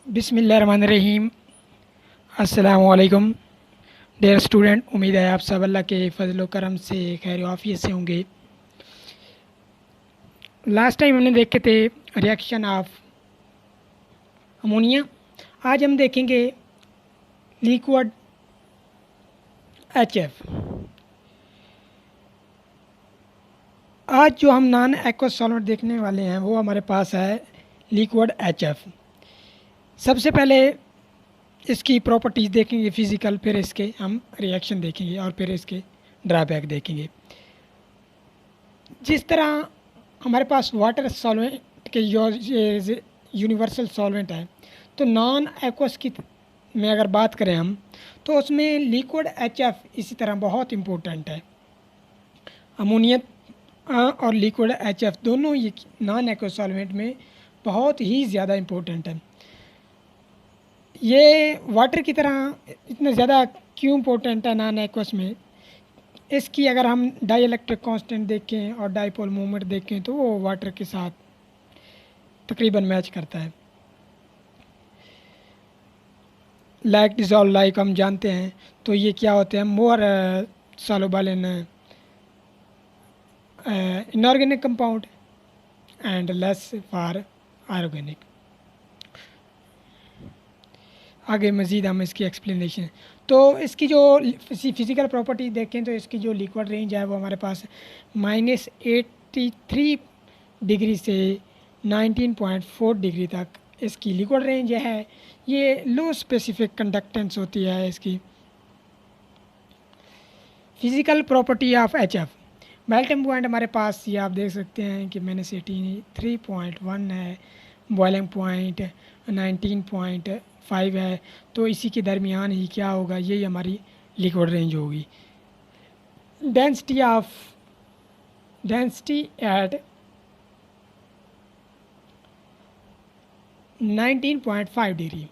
बिस्मिल्लाहिर्रहमानिर्रहीम। अस्सलामुअलैकुम dear student, उम्मीद है आप सब अल्लाह के फजल करम से खैर आफियत से होंगे। लास्ट टाइम हमने देखे थे रिएक्शन ऑफ अमोनिया। आज हम देखेंगे लिक्विड HF। आज जो हम नॉन एक्वस सॉल्वेंट देखने वाले हैं वो हमारे पास है लिक्विड HF। सबसे पहले इसकी प्रॉपर्टीज़ देखेंगे फिज़िकल, फिर इसके हम रिएक्शन देखेंगे और फिर इसके ड्रॉबैक देखेंगे। जिस तरह हमारे पास वाटर सॉल्वेंट के यूनिवर्सल सॉल्वेंट है, तो नॉन एक्वस की में अगर बात करें हम, तो उसमें लिक्विड HF इसी तरह बहुत इम्पोर्टेंट है। अमोनिया और लिक्विड HF दोनों ये नॉन एक्वस सॉल्वेंट में बहुत ही ज़्यादा इम्पोर्टेंट है। ये वाटर की तरह इतना ज़्यादा क्यों इम्पोर्टेंट है नॉन एक्वस में? इसकी अगर हम डाई इलेक्ट्रिक कांस्टेंट देखें और डाईपोल मूवमेंट देखें तो वो वाटर के साथ तकरीबन मैच करता है। लाइक डिजॉल्व लाइक हम जानते हैं, तो ये क्या होते हैं, more soluble in inorganic compound and less for organic. आगे मज़ीद हम इसकी एक्सप्लेनेशन, तो इसकी जो फिज़िकल प्रॉपर्टी देखें तो इसकी जो लिक्विड रेंज है वो हमारे पास -83 डिग्री से 19.4 डिग्री तक इसकी लिक्विड रेंज है। ये लो स्पेसिफिक कंडक्टेंस होती है इसकी। Physical property of HF, melting point हमारे पास ये आप देख सकते हैं कि -83.1 है, बॉइलिंग पॉइंट 19.5 है, तो इसी के दरमियान ही क्या होगा, यही हमारी लिक्विड रेंज होगी। Density at 19.5 degree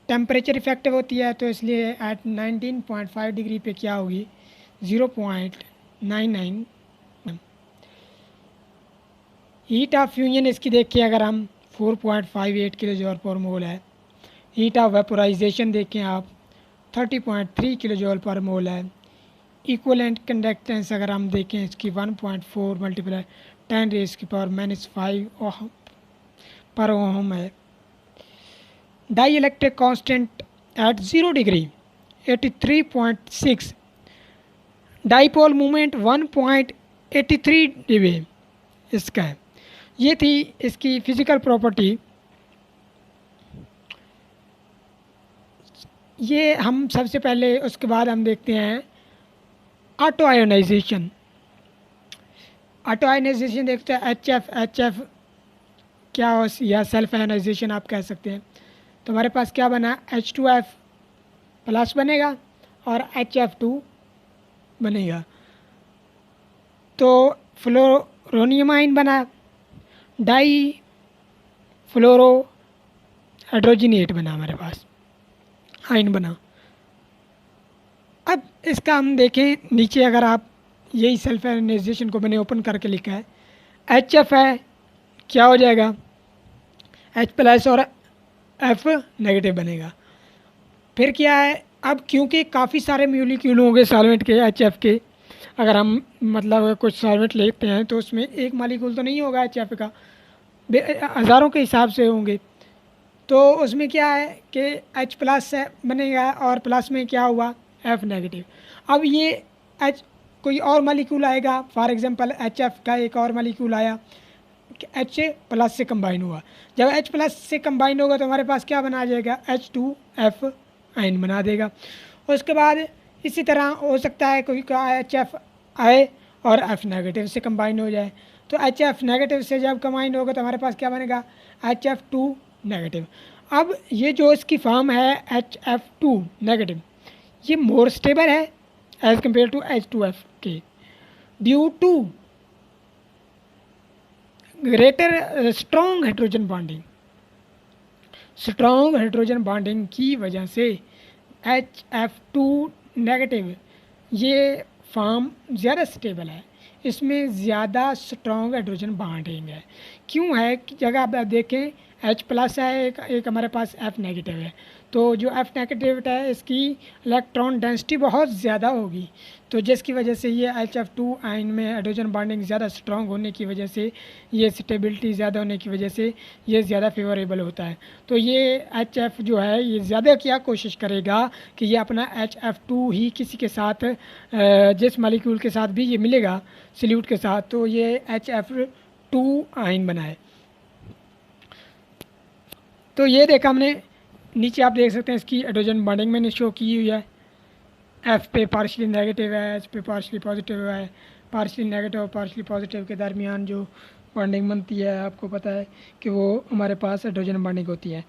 temperature effective होती है, तो इसलिए एट 19.5 डिग्री पे क्या होगी, 0.99। हीट ऑफ फ्यूजन इसकी देखिए अगर हम 4.58 किलो जॉल पर मोल है। हीट ऑफ वेपोराइजेशन देखें आप 30.3 किलो जॉल पर मोल है। इक्वलेंट कंडक्टेंस अगर हम देखें इसकी 1.4 मल्टीप्लाई 10⁻⁻⁵ ओहम पर ओहम है। Dielectric constant at 0 degree 83.6, dipole movement 1.83 dB इसका है। ये थी इसकी फिज़िकल प्रॉपर्टी। ये हम सबसे पहले, उसके बाद हम देखते हैं ऑटो आयोनाइजेशन। ऑटो आयोनाइजेशन देखते हैं HF क्या हो, या सेल्फ आयोनाइजेशन आप कह सकते हैं। तो हमारे पास क्या बना, H2F प्लस बनेगा और HF2 बनेगा, तो फ्लोरोनियम आइन बना, डाई फ्लोरो हाइड्रोजनेट बना, हमारे पास आइन बना। अब इसका हम देखें नीचे, अगर आप यही सेल्फ आयोनाइजेशन को मैंने ओपन करके लिखा है, HF है क्या हो जाएगा, H प्लस और F नेगेटिव बनेगा। फिर क्या है, अब क्योंकि काफ़ी सारे मॉलिक्यूल होंगे सॉल्वेंट के HF के, अगर हम मतलब कुछ सॉल्वेंट लेते हैं तो उसमें एक मॉलिक्यूल तो नहीं होगा HF का, हज़ारों के हिसाब से होंगे। तो उसमें क्या है कि H प्लस बनेगा और प्लस में क्या हुआ, F नेगेटिव। अब ये H कोई और मॉलिक्यूल आएगा, फॉर एग्जांपल HF का एक और मॉलिक्यूल आया, H प्लस से कंबाइन हुआ। जब H प्लस से कंबाइन होगा तो हमारे पास क्या बना जाएगा, H2F आइन बना देगा। उसके बाद इसी तरह हो सकता है कोई का HF आए और F नेगेटिव से कंबाइन हो जाए, तो HF नेगेटिव से जब कंबाइन होगा तो हमारे पास क्या बनेगा, HF2 नेगेटिव। अब ये जो इसकी फॉर्म है HF2 नेगेटिव, ये मोर स्टेबल है एज कम्पेयर टू H2F के, due to greater strong hydrogen bonding. Strong hydrogen bonding की वजह से HF2 नेगेटिव ये फॉर्म ज़्यादा स्टेबल है, इसमें ज़्यादा स्ट्रॉन्ग हाइड्रोजन बॉन्डिंग है। क्यों है कि जगह आप देखें H प्लस है, एक हमारे पास F नेगेटिव है, तो जो F नेगेटिव है इसकी इलेक्ट्रॉन डेंसिटी बहुत ज़्यादा होगी, तो जिसकी वजह से ये HF2 आयन में हाइड्रोजन बॉन्डिंग ज़्यादा स्ट्रॉन्ग होने की वजह से, ये स्टेबिलिटी ज़्यादा होने की वजह से ये ज़्यादा फेवरेबल होता है। तो ये HF जो है ये ज़्यादा क्या कोशिश करेगा कि ये अपना HF2 ही किसी के साथ जिस मालिक्यूल के साथ भी ये मिलेगा सल्यूट के साथ, तो ये HF2 आयन बनाए। तो ये देखा हमने, नीचे आप देख सकते हैं इसकी हाइड्रोजन बॉन्डिंग मैंने शो की हुई है। F पे पार्शली नेगेटिव है, H पे पार्शली पॉजिटिव है, पार्शली नेगेटिव और पार्शली पॉजिटिव के दरमियान जो बॉन्डिंग बनती है आपको पता है कि वो हमारे पास हाइड्रोजन बॉन्डिंग होती है।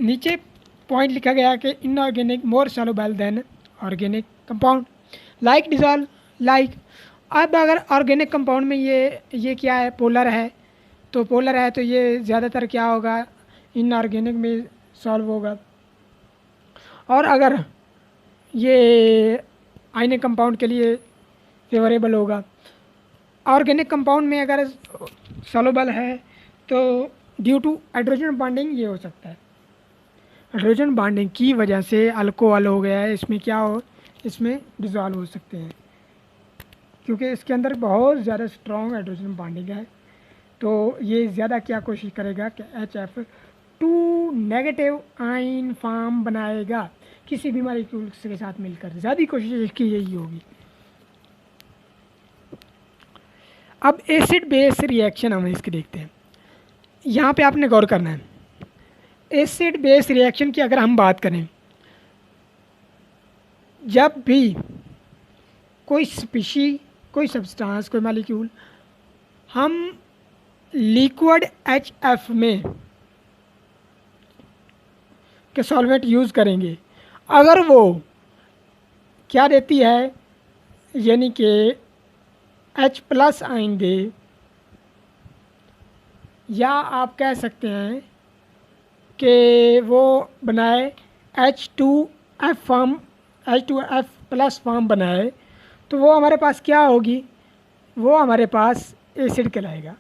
नीचे पॉइंट लिखा गया कि inorganic more soluble than organic compound like dissolve like. अब अगर ऑर्गेनिक कंपाउंड में ये क्या है, पोलर है, तो पोलर है तो ये ज़्यादातर क्या होगा, इनऑर्गेनिक में सॉल्व होगा। और अगर ये आयनिक कंपाउंड के लिए फेवरेबल होगा। ऑर्गेनिक कंपाउंड में अगर सॉल्युबल है तो ड्यू टू हाइड्रोजन बॉन्डिंग ये हो सकता है, हाइड्रोजन बॉन्डिंग की वजह से अल्कोहल हो गया है, इसमें क्या हो, इसमें डिज़ोल्व हो सकते हैं क्योंकि इसके अंदर बहुत ज़्यादा स्ट्रॉन्ग हाइड्रोजन बॉन्डिंग है। तो ये ज़्यादा क्या कोशिश करेगा कि HF2 नेगेटिव आयन फॉर्म बनाएगा किसी भी मॉलिक्यूल के साथ मिलकर, ज़्यादा कोशिश इसकी यही होगी। अब एसिड बेस रिएक्शन हम इसके देखते हैं, यहाँ पे आपने गौर करना है। एसिड बेस रिएक्शन की अगर हम बात करें, जब भी कोई स्पीशी, कोई सब्सटेंस, कोई मॉलिक्यूल हम लिक्विड HF में के सॉल्वेंट यूज़ करेंगे, अगर वो क्या देती है, यानी कि H प्लस आयन दे, या आप कह सकते हैं कि वो बनाए H2F form, H2F plus form बनाए, तो वो हमारे पास क्या होगी, वो हमारे पास एसिड कहलाएगा।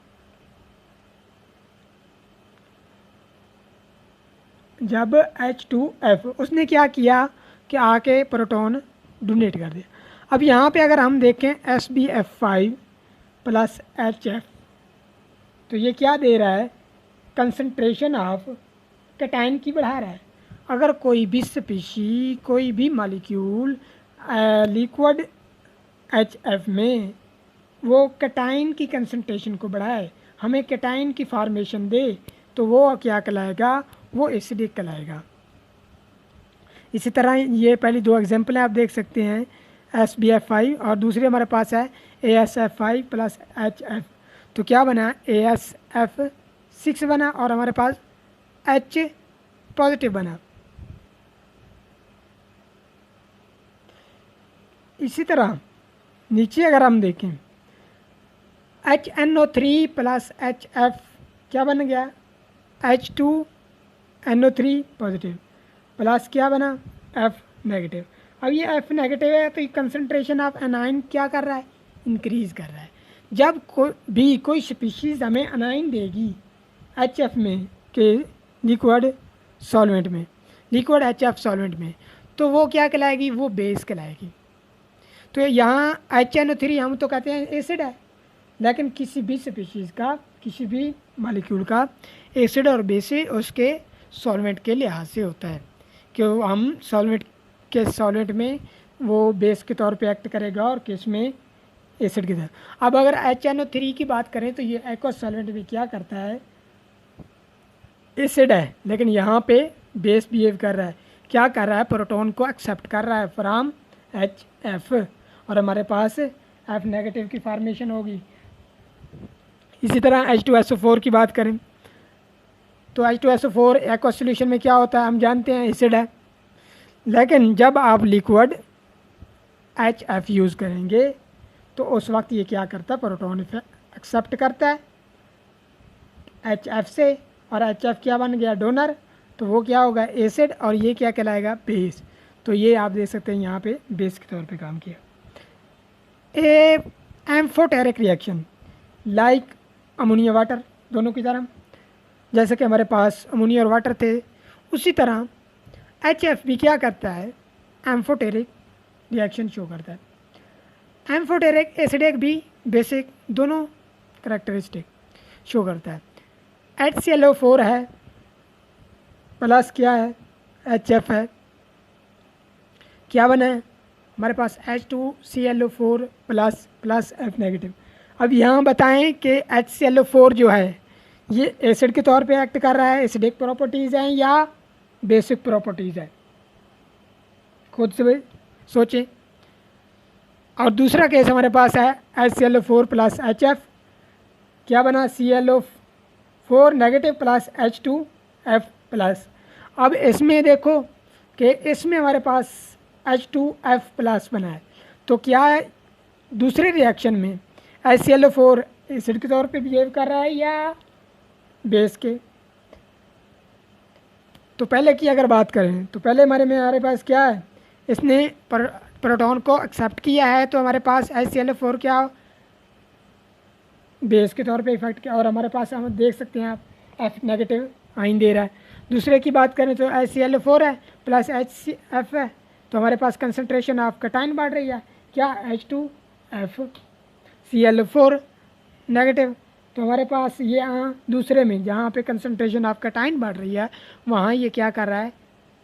जब H2F उसने क्या किया कि आके प्रोटॉन डोनेट कर दिया। अब यहाँ पे अगर हम देखें SbF5 प्लस HF, तो ये क्या दे रहा है, कंसंट्रेशन ऑफ कैटायन की बढ़ा रहा है। अगर कोई भी स्पीशी, कोई भी मॉलिक्यूल लिक्विड HF में वो कैटायन की कंसंट्रेशन को बढ़ाए, हमें कैटायन की फॉर्मेशन दे, तो वो क्या कहलाएगा, वो एसिडिक कहलाएगा। इसी तरह ये पहली दो एग्जांपल हैं आप देख सकते हैं, SbF5 और दूसरी हमारे पास है AsF5 प्लस HF, तो क्या बना, AsF6 बना और हमारे पास H पॉजिटिव बना। इसी तरह नीचे अगर हम देखें HNO3 प्लस HF क्या बन गया, H2NO3 पॉजिटिव प्लस क्या बना, F नेगेटिव। अब ये F नेगेटिव है तो ये कंसंट्रेशन ऑफ एनाइन क्या कर रहा है, इंक्रीज़ कर रहा है। जब कोई स्पीशीज़ हमें एनाइन देगी HF में के लिक्विड सॉल्वेंट में, लिक्विड HF सॉल्वेंट में, तो वो क्या कहलाएगी, वो बेस कहलाएगी। तो यहाँ HNO3 हम तो कहते हैं एसिड है, लेकिन किसी भी स्पीशीज़ का, किसी भी मॉलिक्यूल का एसिड और बेस उसके सॉल्वेंट के लिहाज से होता है कि हम सॉल्वेंट में वो बेस के तौर पे एक्ट करेगा और किस में एसिड की तरह। अब अगर HNO3 की बात करें तो ये एक्वस सॉल्वेंट में क्या करता है, एसिड है, लेकिन यहाँ पे बेस बिहेव कर रहा है, क्या कर रहा है, प्रोटॉन को एक्सेप्ट कर रहा है फ्रॉम HF और हमारे पास F नेगेटिव की फॉर्मेशन होगी। इसी तरह H2SO4 की बात करें तो H2SO4 एक्वस सॉल्यूशन में क्या होता है, हम जानते हैं एसिड है, लेकिन जब आप लिक्विड HF यूज़ करेंगे तो उस वक्त ये क्या करता है, प्रोटॉन एक्सेप्ट करता है HF से, और HF क्या बन गया, डोनर, तो वो क्या होगा, एसिड, और ये क्या कहलाएगा, बेस। तो ये आप देख सकते हैं यहाँ पे बेस के तौर पे काम किया। A amphoteric reaction like ammonia water, दोनों की तरह, जैसे कि हमारे पास अमोनिया और वाटर थे, उसी तरह HF भी क्या करता है, एम्फोटेरिक रिएक्शन शो करता है। एम्फोटेरिक एसिडिक भी बेसिक दोनों करेक्टरिस्टिक शो करता है। HClO4 है प्लस क्या है, HF है, क्या बना है हमारे पास H2ClO4 plus plus F negative. अब यहाँ बताएं कि HClO4 जो है ये एसिड के तौर पे एक्ट कर रहा है, एसिडिक प्रॉपर्टीज़ हैं या बेसिक प्रॉपर्टीज़ है, खुद से सोचें। और दूसरा केस हमारे पास है HClO4 प्लस HF, क्या बना, ClO4 negative plus H2F plus. अब इसमें देखो कि इसमें हमारे पास H2F प्लस बना है, तो क्या है दूसरे रिएक्शन में HClO4 एसिड के तौर पे बिहेव कर रहा है या बेस के। तो पहले की अगर बात करें तो पहले हमारे पास क्या है, इसने प्रोटॉन को एक्सेप्ट किया है, तो हमारे पास HClO4 क्या बेस के तौर पे इफेक्ट किया, और हमारे पास हम देख सकते हैं आप F नेगेटिव आइन दे रहा है। दूसरे की बात करें तो HClO4 है प्लस HF है, तो हमारे पास कंसनट्रेशन ऑफ कटाइन बढ़ रही है, क्या H2F Cl4 नेगेटिव, तो हमारे पास ये यहाँ दूसरे में जहाँ पे कंसनट्रेशन ऑफ कटाइन बढ़ रही है वहाँ ये क्या कर रहा है,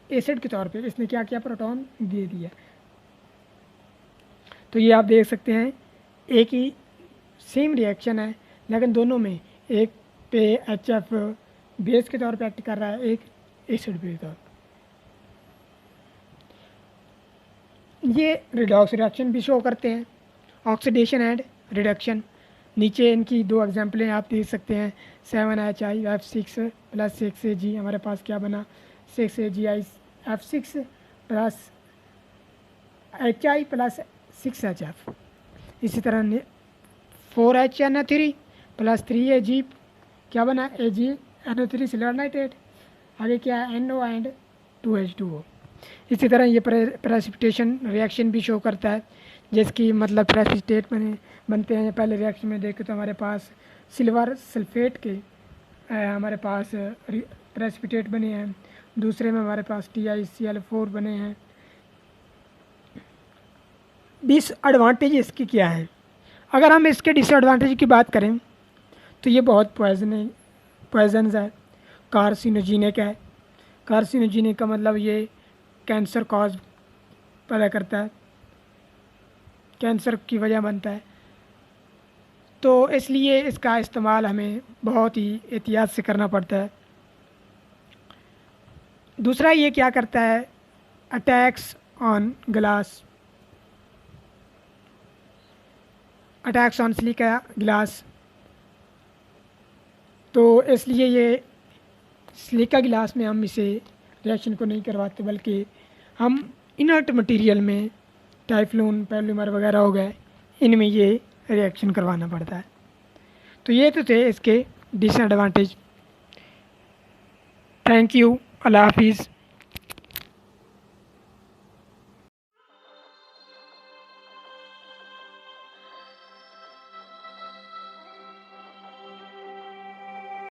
एसिड के तौर पे इसने क्या किया, प्रोटॉन दे दिया। तो ये आप देख सकते हैं एक ही सेम रिएक्शन है, लेकिन दोनों में एक पे HF बेस के तौर पे एक्ट कर रहा है, एक एसिड के तौर। ये रिडॉक्स रिएक्शन भी शो करते हैं, ऑक्सीडेशन एंड रिडक्शन। नीचे इनकी दो एग्जाम्पलें आप देख सकते हैं, 7HIF6 प्लस 6Ag, हमारे पास क्या बना 6AgF6 plus HI plus 6HF। इसी तरह 4HNO3 प्लस 3Ag क्या बना AgNO3 सिल्वर नाइट्रेट, आगे क्या है NO एंड 2H2O। इसी तरह ये प्रेसिपिटेशन रिएक्शन भी शो करता है, जिसकी मतलब प्रेसिपिटेट बनते हैं। पहले रिएक्शन में देखें तो हमारे पास सिल्वर सल्फेट के हमारे पास प्रेसिपिटेट बने हैं, दूसरे में हमारे पास TiCl4 बने हैं। डिसएडवांटेज इसकी क्या है, अगर हम इसके डिसएडवांटेज की बात करें तो ये बहुत पॉइजनस है, कार्सिनोजेनिक है। कार्सिनोजेनिक का मतलब ये कैंसर कॉज पैदा करता है, कैंसर की वजह बनता है, तो इसलिए इसका इस्तेमाल हमें बहुत ही एहतियात से करना पड़ता है। दूसरा ये क्या करता है, attacks on glass, attacks on silica glass, तो इसलिए ये सिलिका गिलास में हम इसे रिएक्शन को नहीं करवाते, बल्कि हम इनर्ट मटेरियल में टाइफ्लून पॉलीमर वगैरह हो गए, इनमें ये रिएक्शन करवाना पड़ता है। तो ये तो थे इसके डिसएडवांटेज। थैंक यू, अल्लाह हाफिज़।